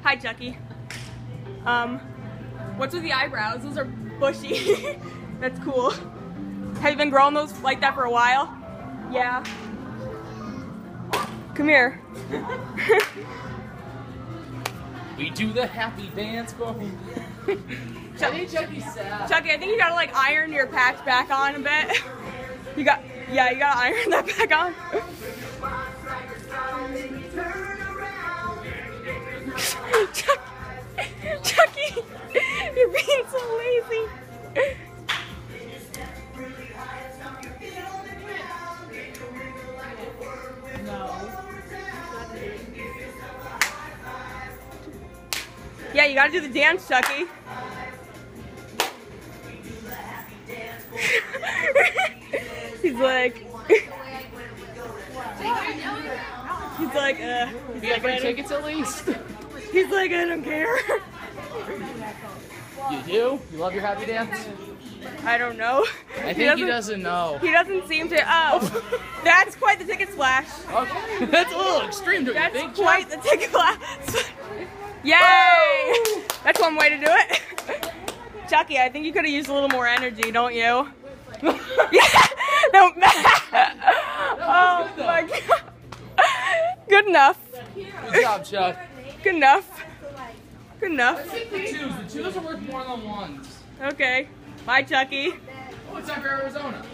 Hi, Chucky. What's with the eyebrows? Those are bushy. That's cool. Have you been growing those like that for a while? Yeah. Come here. We do the happy dance, bro. Chucky, Chucky, I think you gotta like iron your patch back on a bit. You gotta iron that back on. Chucky, you're being so lazy. Yeah, you gotta do the dance, Chucky. He's like, You got free tickets at least? he's like, I don't care. You do? You love your happy dance? I don't know. I think he doesn't know. He doesn't seem to. Oh, that's quite the ticket splash. Okay. That's a little extreme, don't you think, That's quite the ticket splash. Yay! Woo! That's one way to do it. Chucky, I think you could have used a little more energy, don't you? Yeah. No. Oh my God. Good enough. Good job, Chuck. Good enough. Good enough. Let's take the twos. The twos are worth more than ones. Okay. Bye, Chucky. Oh, it's time for Arizona.